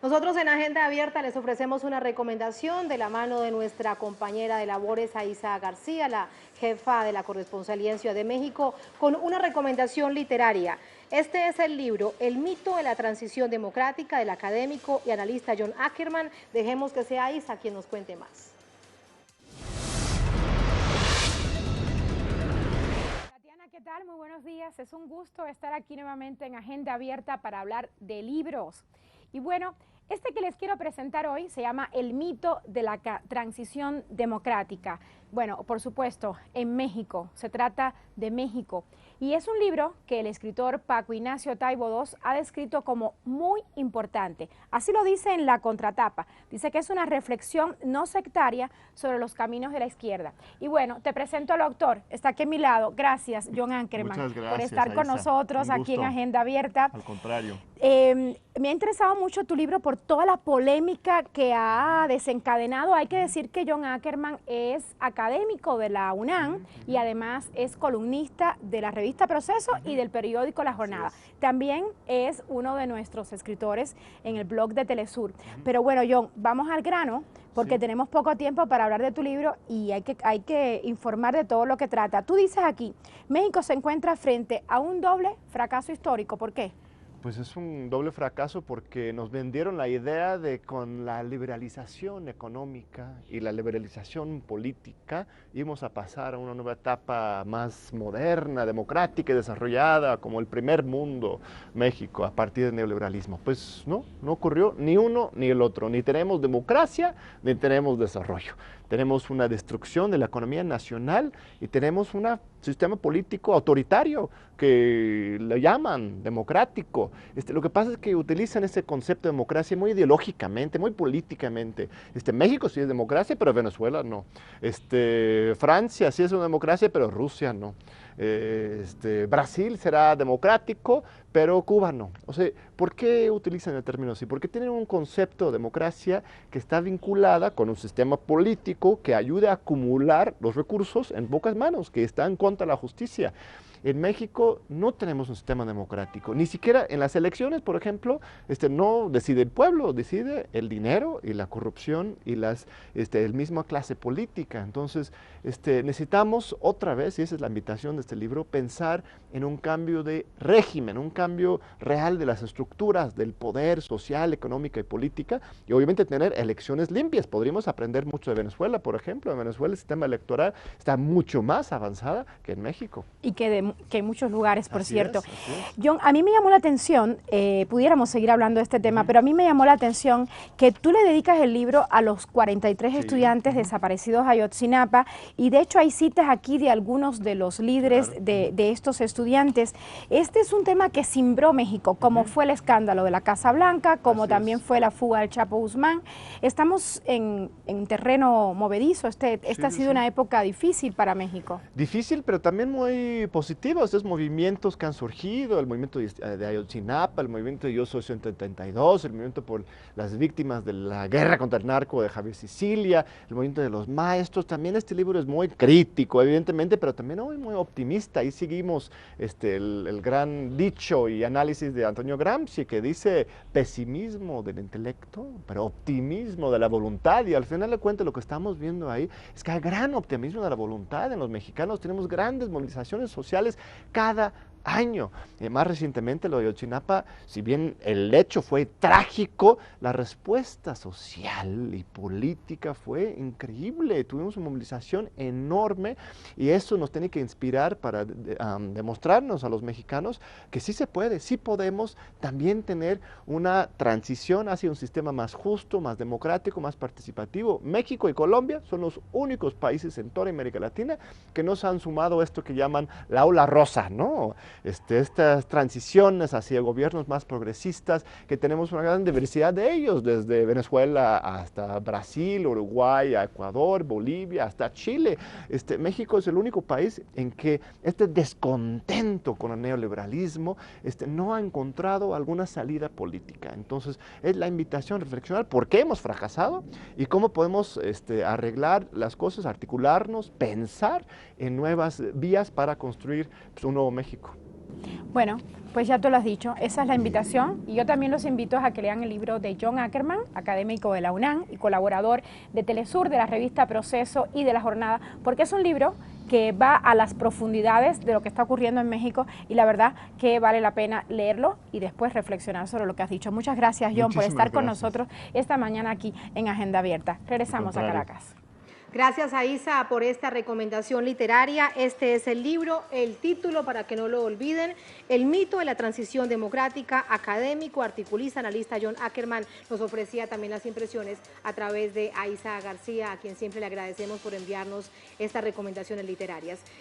Nosotros en Agenda Abierta les ofrecemos una recomendación de la mano de nuestra compañera de labores, Aiza García, la jefa de la corresponsalía en Ciudad de México, con una recomendación literaria. Este es el libro El mito de la transición democrática del académico y analista John Ackerman. Dejemos que sea Aiza quien nos cuente más. Tatiana, ¿qué tal? Muy buenos días. Es un gusto estar aquí nuevamente en Agenda Abierta para hablar de libros. Y bueno, este que les quiero presentar hoy se llama El mito de la transición democrática. Bueno, por supuesto, en México, se trata de México. Y es un libro que el escritor Paco Ignacio Taibo II ha descrito como muy importante. Así lo dice en la contratapa. Dice que es una reflexión no sectaria sobre los caminos de la izquierda. Y bueno, te presento al autor. Está aquí a mi lado. Gracias, John Ackerman, Muchas gracias, por estar con Aiza. nosotros aquí en Agenda Abierta. Al contrario. Me ha interesado mucho tu libro por toda la polémica que ha desencadenado. Hay que decir que John Ackerman es académico de la UNAM y además es columnista de la revista Proceso y del periódico La Jornada. También es uno de nuestros escritores en el blog de Telesur. Pero bueno, John, vamos al grano porque tenemos poco tiempo para hablar de tu libro y hay que informar de todo lo que trata. Tú dices aquí, México se encuentra frente a un doble fracaso histórico. ¿Por qué? Pues es un doble fracaso porque nos vendieron la idea de con la liberalización económica y la liberalización política íbamos a pasar a una nueva etapa más moderna, democrática y desarrollada como el primer mundo, México, a partir del neoliberalismo. Pues no ocurrió ni uno ni el otro. Ni tenemos democracia ni tenemos desarrollo. Tenemos una destrucción de la economía nacional y tenemos un sistema político autoritario que lo llaman democrático. Lo que pasa es que utilizan ese concepto de democracia muy ideológicamente, muy políticamente. México sí es democracia, pero Venezuela no. Francia sí es una democracia, pero Rusia no. Brasil será democrático, pero Cuba no. O sea, ¿por qué utilizan el término así? Porque tienen un concepto de democracia que está vinculada con un sistema político que ayude a acumular los recursos en pocas manos, que está en contra de la justicia. En México no tenemos un sistema democrático, ni siquiera en las elecciones, por ejemplo, no decide el pueblo, decide el dinero y la corrupción y el misma clase política. Entonces, necesitamos otra vez, y esa es la invitación de este libro, pensar en un cambio de régimen, un cambio real de las estructuras del poder social, económica y política, y obviamente tener elecciones limpias. Podríamos aprender mucho de Venezuela, por ejemplo. En Venezuela el sistema electoral está mucho más avanzada que en México. Y que en muchos lugares, por cierto. Así es. John, a mí me llamó la atención, pudiéramos seguir hablando de este tema, pero a mí me llamó la atención que tú le dedicas el libro a los 43 estudiantes desaparecidos de Ayotzinapa, y de hecho hay citas aquí de algunos de los líderes de estos estudiantes. Este es un tema que cimbró México, como fue el escándalo de la Casa Blanca, como también fue la fuga del Chapo Guzmán. Estamos en terreno movedizo. Esta ha sido una época difícil para México. Difícil, pero también muy positiva. Estos movimientos que han surgido, el movimiento de Ayotzinapa, el movimiento de Yo Soy 132, el movimiento por las víctimas de la guerra contra el narco de Javier Sicilia, el movimiento de los maestros. También este libro es muy crítico, evidentemente, pero también muy optimista. Ahí seguimos el gran dicho y análisis de Antonio Gramsci, que dice pesimismo del intelecto, pero optimismo de la voluntad. Y al final de cuentas lo que estamos viendo ahí es que hay gran optimismo de la voluntad en los mexicanos. Tenemos grandes movilizaciones sociales cada año. Más recientemente lo de Ayotzinapa, si bien el hecho fue trágico, la respuesta social y política fue increíble. Tuvimos una movilización enorme y eso nos tiene que inspirar para demostrarnos a los mexicanos que sí se puede, sí podemos también tener una transición hacia un sistema más justo, más democrático, más participativo. México y Colombia son los únicos países en toda América Latina que nos han sumado esto que llaman la ola rosa, ¿no? Estas transiciones hacia gobiernos más progresistas, que tenemos una gran diversidad de ellos, desde Venezuela hasta Brasil, Uruguay, Ecuador, Bolivia, hasta Chile. México es el único país en que este descontento con el neoliberalismo no ha encontrado alguna salida política. Entonces, es la invitación a reflexionar por qué hemos fracasado y cómo podemos arreglar las cosas, articularnos, pensar en nuevas vías para construir un nuevo México. Bueno, pues ya tú lo has dicho, esa es la invitación y yo también los invito a que lean el libro de John Ackerman, académico de la UNAM y colaborador de Telesur, de la revista Proceso y de La Jornada, porque es un libro que va a las profundidades de lo que está ocurriendo en México y la verdad que vale la pena leerlo y después reflexionar sobre lo que has dicho. Muchas gracias, John, por estar con nosotros esta mañana aquí en Agenda Abierta. Regresamos a Caracas. Gracias a Isa por esta recomendación literaria. Este es el libro, el título para que no lo olviden, El mito de la transición democrática, académico, articulista, analista John Ackerman nos ofrecía también las impresiones a través de Aiza García, a quien siempre le agradecemos por enviarnos estas recomendaciones literarias.